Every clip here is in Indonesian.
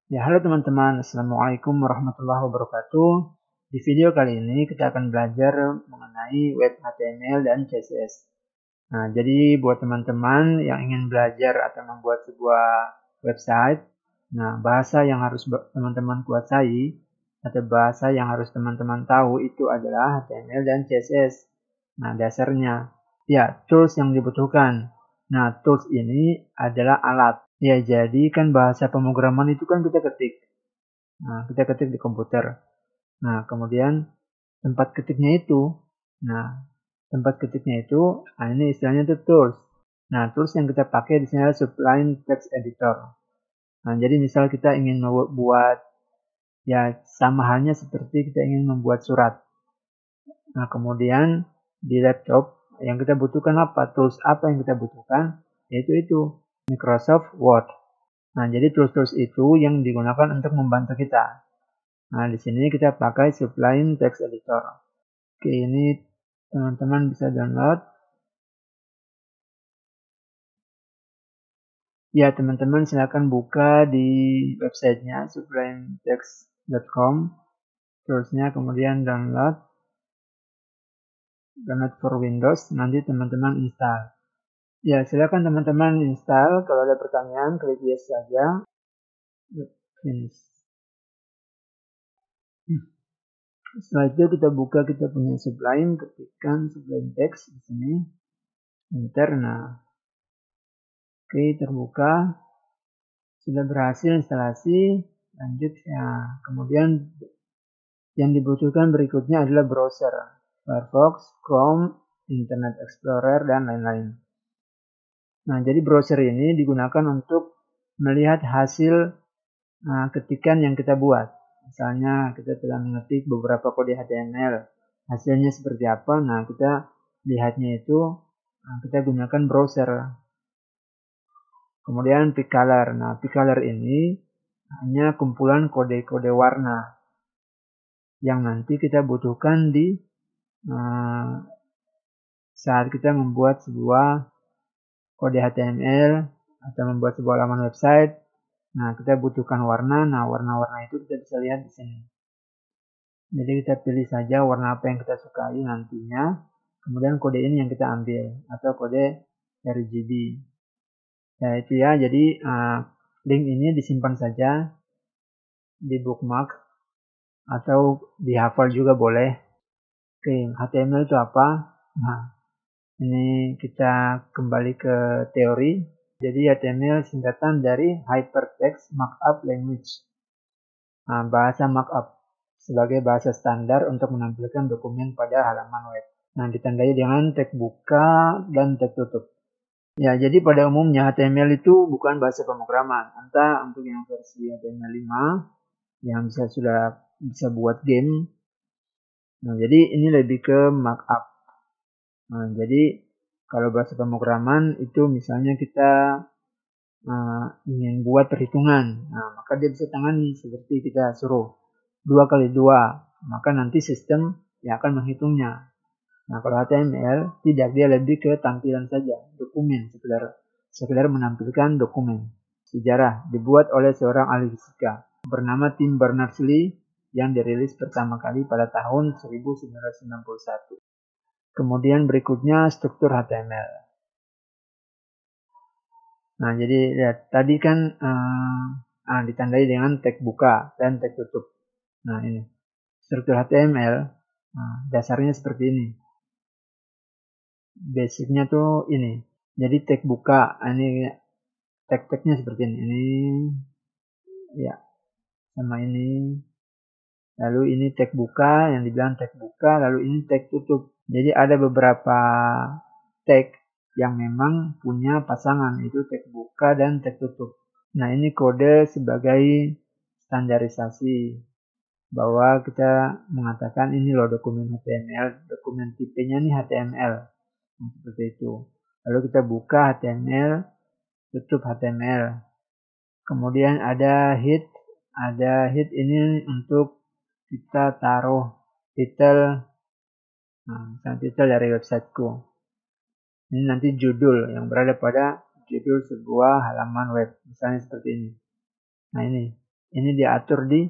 Ya, halo teman-teman. Assalamualaikum warahmatullahi wabarakatuh. Di video kali ini kita akan belajar mengenai web HTML dan CSS. Nah, jadi buat teman-teman yang ingin belajar atau membuat sebuah website, nah bahasa yang harus teman-teman kuasai atau bahasa yang harus teman-teman tahu itu adalah HTML dan CSS. Nah, dasarnya. Ya, tools yang dibutuhkan. Nah, tools ini adalah alat. Ya, jadi kan bahasa pemrograman itu kan kita ketik. Nah, kita ketik di komputer. Nah, kemudian tempat ketiknya itu. Nah, tempat ketiknya itu, ini istilahnya itu tools. Nah, tools yang kita pakai di sini adalah Sublime Text Editor. Nah, jadi misal kita ingin membuat, ya sama halnya seperti kita ingin membuat surat. Nah, kemudian di laptop yang kita butuhkan apa? Tools apa yang kita butuhkan? Yaitu itu, Microsoft Word. Nah, jadi tools-tools itu yang digunakan untuk membantu kita. Nah, di sini kita pakai Sublime Text Editor. Oke, ini teman-teman bisa download. Ya, teman-teman silakan buka di websitenya sublimetext.com. Toolsnya kemudian download for Windows. Nanti teman-teman install. Ya, silakan teman-teman install. Kalau ada pertanyaan, klik yes saja. Finish. Setelah itu kita buka, kita punya Sublime, ketikkan Sublime Text di sini. Enter. Nah, oke, terbuka. Sudah berhasil instalasi. Lanjut ya. Kemudian yang dibutuhkan berikutnya adalah browser. Firefox, Chrome, Internet Explorer, dan lain-lain. Nah, jadi browser ini digunakan untuk melihat hasil ketikan yang kita buat. Misalnya kita telah mengetik beberapa kode HTML. Hasilnya seperti apa? Nah, kita lihatnya itu kita gunakan browser. Kemudian pcolor. Nah, pcolor ini hanya kumpulan kode-kode warna yang nanti kita butuhkan di saat kita membuat sebuah kode HTML atau membuat sebuah halaman website. Nah, kita butuhkan warna. Nah, warna-warna itu kita bisa lihat di sini. Jadi kita pilih saja warna apa yang kita sukai nantinya. Kemudian kode ini yang kita ambil atau kode RGB. Ya, itu ya. Jadi link ini disimpan saja di bookmark atau dihafal juga boleh. Oke, HTML itu apa? Nah, ini kita kembali ke teori. Jadi HTML singkatan dari Hypertext Markup Language. Nah, bahasa markup sebagai bahasa standar untuk menampilkan dokumen pada halaman web. Nah, ditandai dengan tag buka dan tag tutup. Ya, jadi pada umumnya HTML itu bukan bahasa pemrograman. Entah untuk yang versi HTML 5 yang sudah bisa buat game. Nah, jadi ini lebih ke markup. Nah, jadi kalau bahasa pemrograman itu misalnya kita ingin buat perhitungan, nah maka dia bisa tangani seperti kita suruh 2 kali 2, maka nanti sistem yang akan menghitungnya. Nah, kalau HTML tidak, dia lebih ke tampilan saja, dokumen, sekedar menampilkan dokumen. Sejarah dibuat oleh seorang ahli fisika bernama Tim Berners-Lee yang dirilis pertama kali pada tahun 1991. Kemudian berikutnya struktur HTML. Nah, jadi lihat tadi kan ditandai dengan tag buka dan tag tutup. Nah, ini struktur HTML. Nah, dasarnya seperti ini. Basicnya tuh ini. Jadi tag buka, ini tag-tagnya seperti ini. Ini ya sama ini. Lalu ini tag buka yang dibilang tag buka, lalu ini tag tutup. Jadi ada beberapa tag yang memang punya pasangan, itu tag buka dan tag tutup. Nah, ini kode sebagai standarisasi bahwa kita mengatakan ini loh dokumen HTML, dokumen tipenya ini HTML. Nah, seperti itu. Lalu kita buka HTML, tutup HTML. Kemudian ada head ini untuk kita taruh title, misalnya title dari websiteku. Ini nanti judul yang berada pada judul sebuah halaman web, misalnya seperti ini. Nah, ini Ini diatur di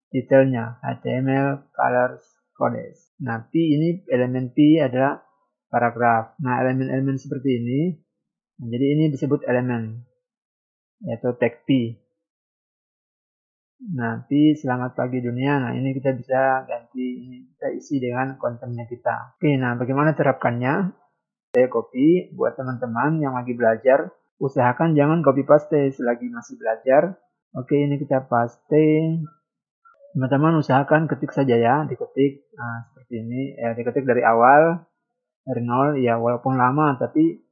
detailnya, HTML colors codes. Nah, P ini elemen P adalah paragraf. Nah, elemen-elemen seperti ini, jadi ini disebut elemen, yaitu tag P. Nah, P selamat pagi dunia. Nah, ini kita bisa ganti, ini kita isi dengan kontennya kita. Oke, nah bagaimana terapkannya? Saya copy buat teman-teman yang lagi belajar. Usahakan jangan copy paste selagi masih belajar. Oke, ini kita paste. Teman-teman usahakan ketik saja ya, diketik seperti ini, diketik dari awal, dari nol, ya walaupun lama, tapi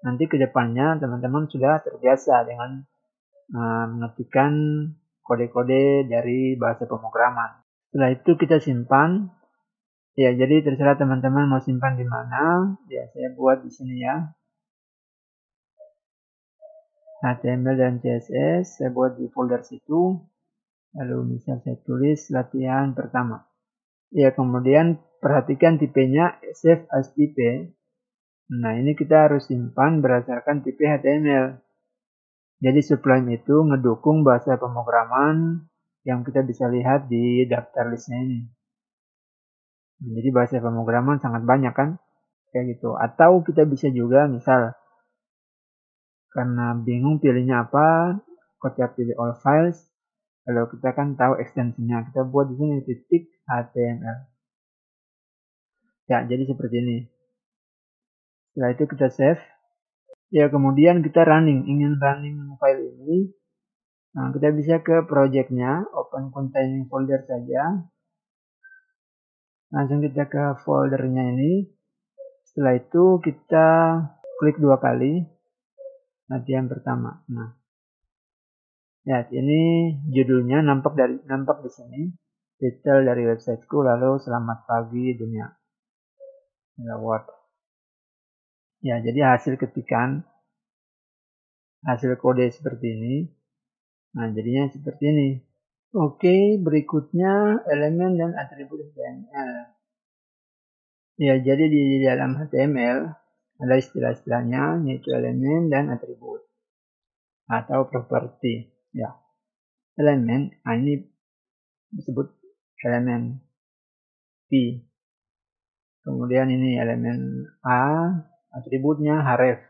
nanti ke depannya teman-teman sudah terbiasa dengan mengetikkan kode-kode dari bahasa pemrograman. Setelah itu kita simpan. Ya, jadi terserah teman-teman mau simpan di mana. Ya, saya buat di sini ya. HTML dan CSS, saya buat di folder situ. Lalu misal saya tulis latihan pertama. Ya, kemudian perhatikan tipenya save as type. Nah, ini kita harus simpan berdasarkan tipe HTML. Jadi Sublime itu ngedukung bahasa pemrograman yang kita bisa lihat di daftar listnya ini. Nah, jadi bahasa pemrograman sangat banyak kan? Kayak gitu. Atau kita bisa juga misal karena bingung pilihnya apa, kita pilih all files. Kalau kita kan tahu ekstensinya, kita buat di sini titik HTML. Ya, jadi seperti ini. Setelah itu kita save. Ya, kemudian kita ingin running file ini. Nah, kita bisa ke projectnya, open containing folder saja. Langsung kita ke foldernya ini. Setelah itu kita klik 2 kali. Latihan pertama. Nah, ya, ini judulnya nampak di sini. Detail dari websiteku, lalu selamat pagi dunia. Word. Ya, jadi hasil ketikan, hasil kode seperti ini. Nah, jadinya seperti ini. Oke, berikutnya elemen dan atribut HTML. Ya, jadi di dalam HTML ada istilah-istilahnya, yaitu elemen dan atribut atau properti. Ya, elemen, ini disebut elemen P. Kemudian ini elemen A, atributnya href.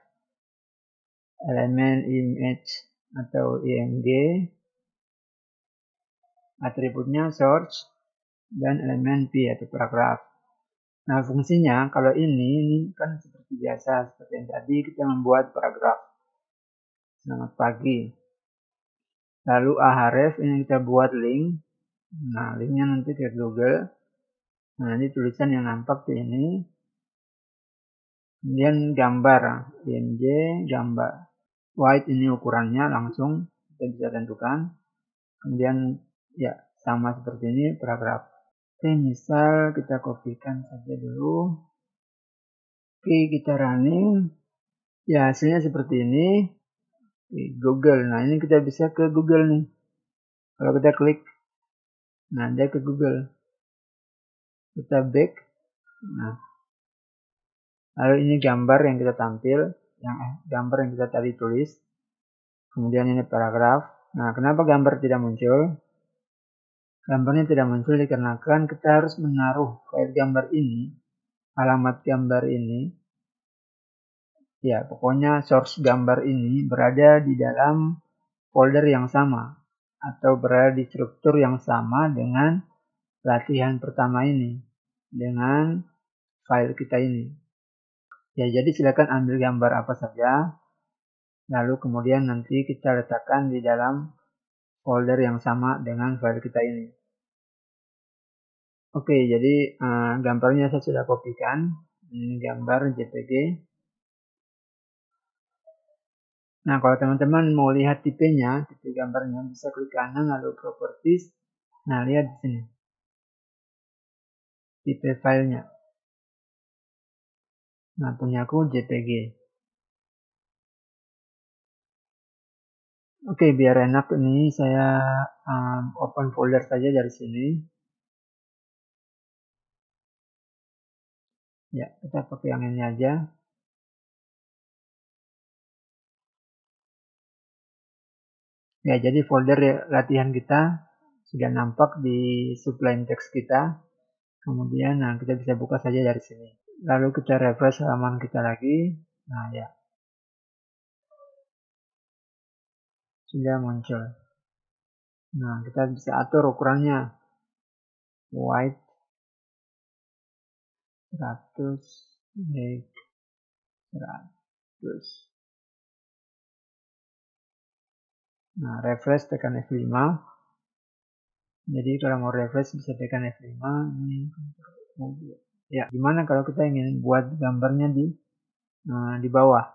Elemen image atau img, atributnya source, dan elemen P atau paragraf. Nah, fungsinya kalau ini kan seperti biasa, seperti yang tadi kita membuat paragraf. Selamat pagi. Lalu ahref ini kita buat link. Nah, linknya nanti ke Google. Nah, ini tulisan yang nampak di ini. Kemudian gambar, img gambar. White ini ukurannya langsung kita bisa tentukan. Kemudian ya sama seperti ini paragraf. Oke, misal kita kopikan saja dulu. Oke, kita running. Ya, hasilnya seperti ini. Google. Nah, ini kita bisa ke Google nih. Kalau kita klik, nah dia ke Google. Kita back. Nah, lalu ini gambar yang kita tampil, gambar yang kita tadi tulis. Kemudian ini paragraf. Nah, kenapa gambar tidak muncul? Gambarnya tidak muncul dikarenakan kita harus menaruh file gambar ini, alamat gambar ini. Ya, pokoknya source gambar ini berada di dalam folder yang sama atau berada di struktur yang sama dengan latihan pertama ini, dengan file kita ini. Ya, jadi silakan ambil gambar apa saja, lalu kemudian nanti kita letakkan di dalam folder yang sama dengan file kita ini. Oke, jadi gambarnya saya sudah kopikan. Ini gambar JPG. Nah, kalau teman-teman mau lihat tipenya, tipe gambarnya, bisa klik kanan lalu properties. Nah, lihat di sini. Tipe filenya. Nah, punya aku JPG. Oke, biar enak ini saya open folder saja dari sini. Ya, kita pakai yang ini aja. Ya, jadi folder latihan kita sudah nampak di sublime text kita. Kemudian kita bisa buka saja dari sini. Lalu kita refresh halaman kita lagi. Nah, ya. Sudah muncul. Nah, kita bisa atur ukurannya. White 100 make 100. Nah, refresh tekan F5. Jadi kalau mau refresh bisa tekan F5. Ya, gimana kalau kita ingin buat gambarnya di bawah?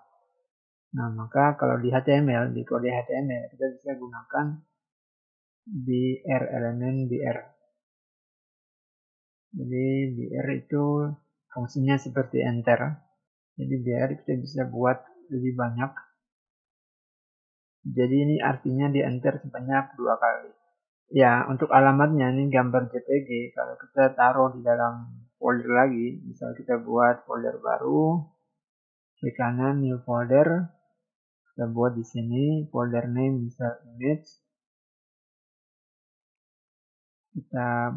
Nah, maka kalau di HTML, di kode HTML, kita bisa gunakan BR, elemen BR. Jadi BR itu fungsinya seperti enter. Jadi BR kita bisa buat lebih banyak. Jadi ini artinya di enter sebanyak 2 kali. Ya, untuk alamatnya ini gambar JPG. Kalau kita taruh di dalam folder lagi, misal kita buat folder baru, klik kanan new folder, kita buat di sini folder name misal image, kita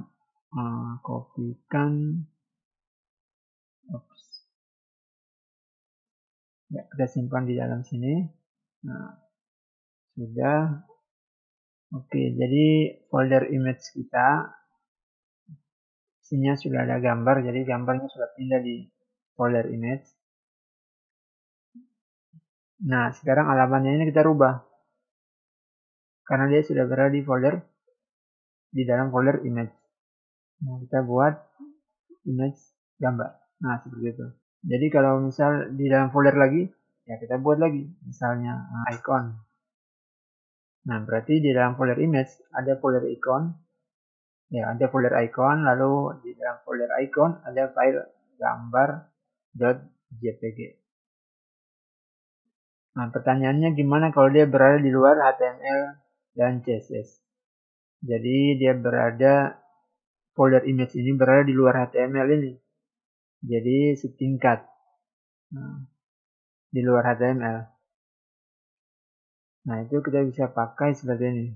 kopikan, ya kita simpan di dalam sini. Nah, sudah. Oke, jadi folder image kita isinya sudah ada gambar, jadi gambarnya sudah pindah di folder image. Nah, sekarang alamatnya ini kita rubah. Karena dia sudah berada di dalam folder image. Nah, kita buat image gambar. Nah, seperti itu. Jadi kalau misal di dalam folder lagi, ya kita buat lagi. Misalnya icon. Nah, berarti di dalam folder image ada folder icon. Ya, ada folder icon, lalu di dalam folder icon ada file gambar.jpg. Nah, pertanyaannya gimana kalau dia berada di luar HTML dan CSS? Jadi dia berada, folder image ini berada di luar HTML ini. Jadi setingkat di luar HTML. Nah, itu kita bisa pakai seperti ini.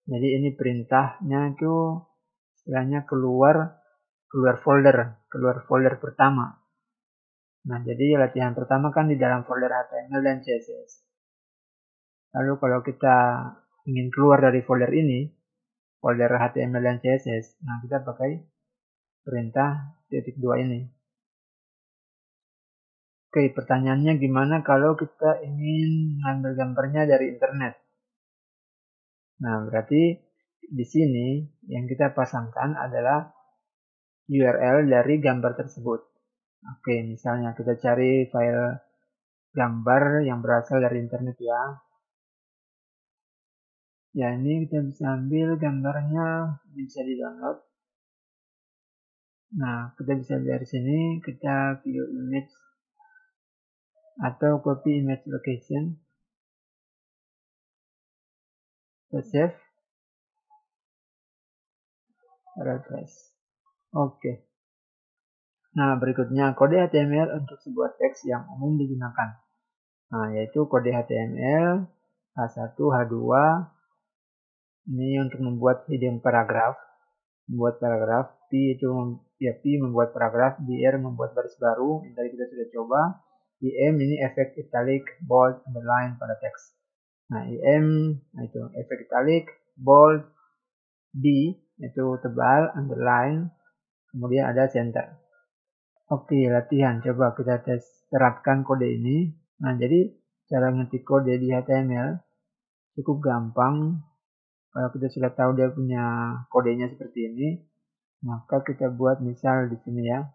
Jadi ini perintahnya itu istilahnya keluar folder pertama. Nah, jadi latihan pertama kan di dalam folder HTML dan CSS. Lalu kalau kita ingin keluar dari folder ini, folder HTML dan CSS, nah kita pakai perintah .2 ini. Oke, pertanyaannya gimana kalau kita ingin mengambil gambarnya dari internet? Nah, berarti di sini yang kita pasangkan adalah URL dari gambar tersebut. Oke, misalnya kita cari file gambar yang berasal dari internet ya. Ya, ini kita bisa ambil gambarnya, bisa di-download. Nah, kita bisa dari sini, kita view image atau copy image location. Kita save. Refresh. Oke. Nah, berikutnya kode HTML untuk sebuah teks yang umum digunakan. Nah, yaitu kode HTML H1, H2. Ini untuk membuat heading paragraf. Membuat paragraf. P itu P membuat paragraf. BR membuat baris baru. Yang tadi kita sudah coba. IM ini efek italic, bold, underline pada teks. Nah, IM itu efek italic, bold, D itu tebal, underline, kemudian ada center. Oke, latihan. Coba kita terapkan kode ini. Nah, jadi cara ngetik kode di HTML cukup gampang. Kalau kita sudah tahu dia punya kodenya seperti ini, maka kita buat misal di sini ya.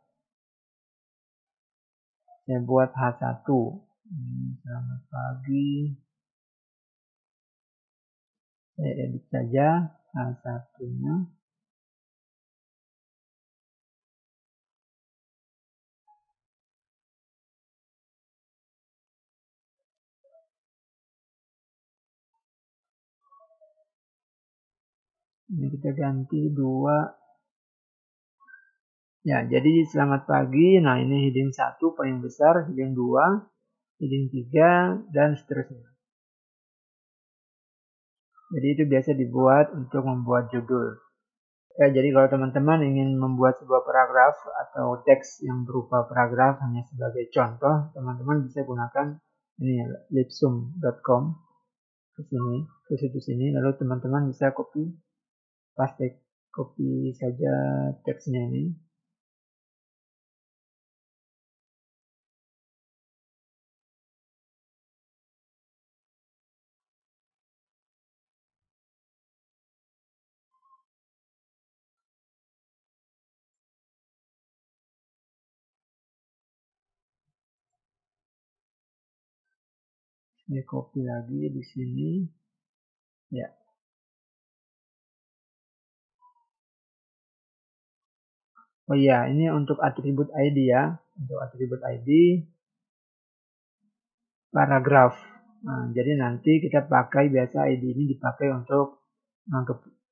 Saya buat H1. Selamat pagi. Saya edit saja H1-nya. Ini kita ganti 2. Ya, jadi selamat pagi. Nah, ini heading 1 paling besar, heading 2, heading 3, dan seterusnya. Jadi itu biasa dibuat untuk membuat judul. Ya, jadi kalau teman-teman ingin membuat sebuah paragraf atau teks yang berupa paragraf hanya sebagai contoh, teman-teman bisa gunakan ini ya, lipsum.com ke sini, ke situs ini, lalu teman-teman bisa copy saja teksnya ini. Ini copy lagi di sini. Ya. Oh iya, ini untuk atribut ID ya. Untuk atribut ID paragraf. Nah, jadi nanti kita pakai biasa ID ini dipakai untuk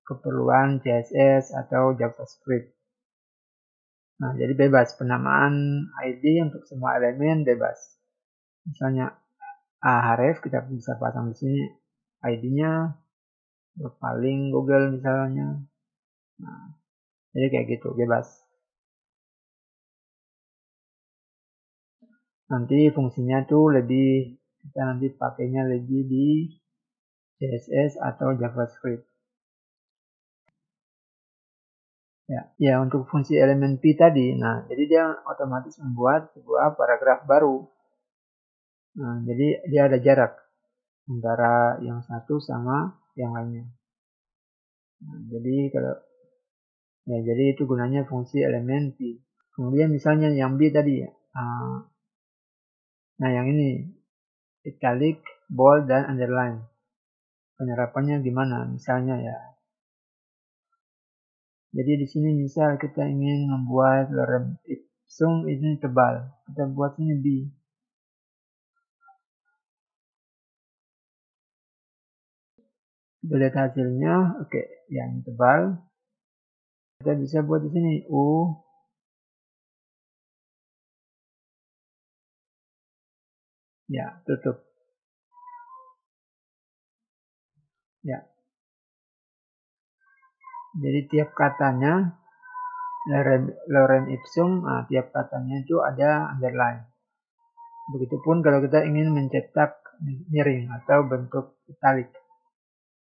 keperluan CSS atau JavaScript. Nah, jadi bebas penamaan ID untuk semua elemen bebas. Misalnya href kita bisa pasang di sini ID-nya, paling Google misalnya. Nah, jadi kayak gitu bebas. Nanti fungsinya tuh lebih kita nanti pakainya lebih di CSS atau JavaScript. Ya, untuk fungsi elemen P tadi, nah jadi dia otomatis membuat sebuah paragraf baru. Nah, jadi dia ada jarak antara yang satu sama yang lainnya. Nah, jadi itu gunanya fungsi elemen P. Kemudian misalnya yang B tadi, nah yang ini italic, bold, dan underline. Penerapannya gimana? Misalnya ya. Jadi di sini misal kita ingin membuat lorem ipsum ini tebal, kita buat sini B. Kita lihat hasilnya, oke, yang tebal. Kita bisa buat di sini U. Ya, tutup. Ya. Jadi tiap katanya lorem ipsum, tiap katanya itu ada underline. Begitupun kalau kita ingin mencetak miring atau bentuk italic.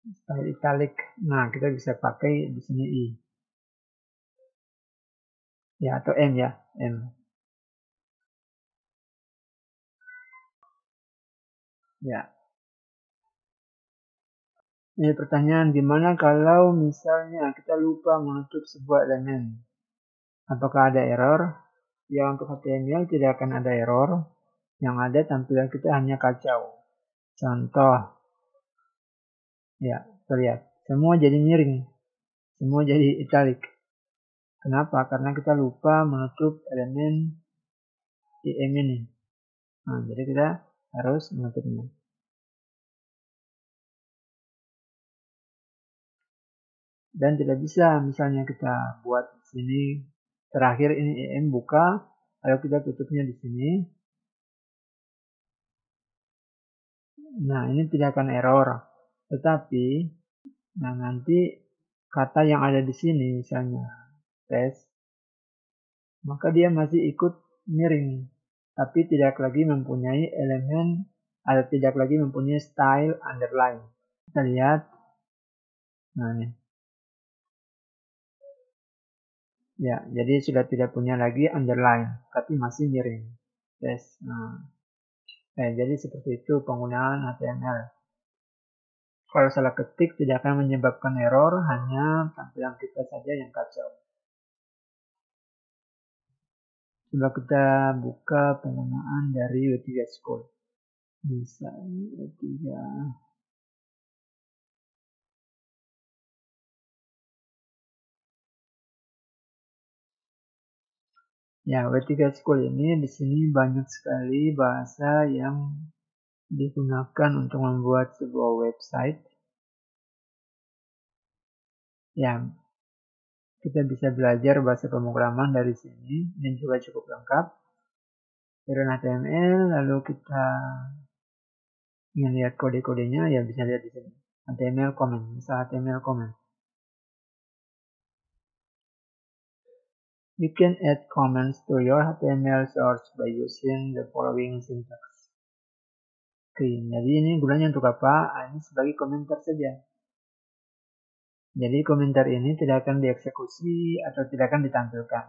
Style italic. Nah, kita bisa pakai di sini I. Ya, atau M ya, M. Ya. Ini pertanyaan, gimana kalau misalnya kita lupa menutup sebuah elemen? Apakah ada error? Ya, untuk HTML tidak akan ada error. Yang ada tampilan kita hanya kacau. Contoh, ya, terlihat. Semua jadi miring. Semua jadi italic. Kenapa? Karena kita lupa menutup elemen IM ini. Nah, jadi kita harus menutupnya. Dan tidak bisa misalnya kita buat di sini terakhir ini IM buka, lalu kita tutupnya di sini. Nah, ini tidak akan error. Tetapi, nah nanti kata yang ada di sini misalnya tes, maka dia masih ikut miring, tapi tidak lagi mempunyai elemen atau tidak lagi mempunyai style underline. Kita lihat, nah ini. Ya, jadi sudah tidak punya lagi underline, tapi masih miring. Tes. Nah, jadi seperti itu penggunaan HTML. Kalau salah ketik tidak akan menyebabkan error, hanya tampilan kita saja yang kacau. Coba kita buka penggunaan dari W3 School. Bisa W3. Ya, W3 School ini di sini banyak sekali bahasa yang digunakan untuk membuat sebuah website. Ya, kita bisa belajar bahasa pemrograman dari sini. Ini juga cukup lengkap. Dari HTML, lalu kita ingin lihat kode-kodenya, ya bisa lihat di sini. HTML comment, misal HTML comment. You can add comments to your HTML source by using the following syntax. Oke, jadi ini gunanya untuk apa? Ini sebagai komentar saja. Jadi komentar ini tidak akan dieksekusi atau tidak akan ditampilkan.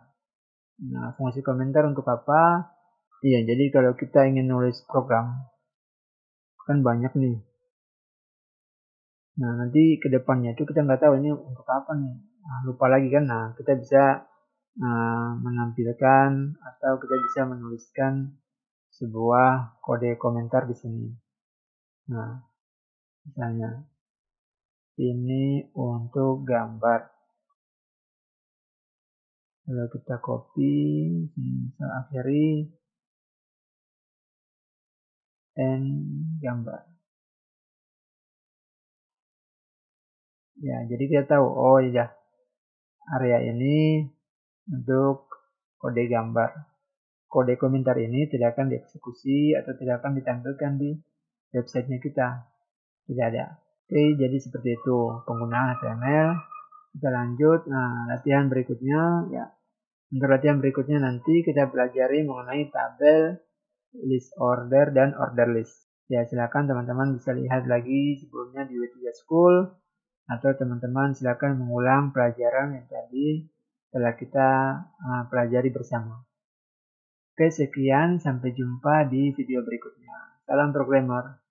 Nah, fungsi komentar untuk apa? Iya, jadi kalau kita ingin nulis program, kan banyak nih. Nah, nanti ke depannya itu kita nggak tahu ini untuk apa nih. Nah, lupa lagi kan. Nah, kita bisa menampilkan atau kita bisa menuliskan sebuah kode komentar di sini. Nah, misalnya ini untuk gambar. Kalau kita copy, misal akhiri and gambar. Ya, jadi kita tahu, oh iya, area ini untuk kode gambar. Kode komentar ini tidak akan dieksekusi atau tidak akan ditampilkan di websitenya kita. Tidak ada. Oke, jadi seperti itu penggunaan HTML. Kita lanjut. Nah, latihan berikutnya ya. Untuk latihan berikutnya nanti kita pelajari mengenai tabel, list order, dan order list. Ya, silakan teman-teman bisa lihat lagi sebelumnya di W3 School, atau teman-teman silakan mengulang pelajaran yang tadi telah kita pelajari bersama. Oke, sekian. Sampai jumpa di video berikutnya. Salam programmer.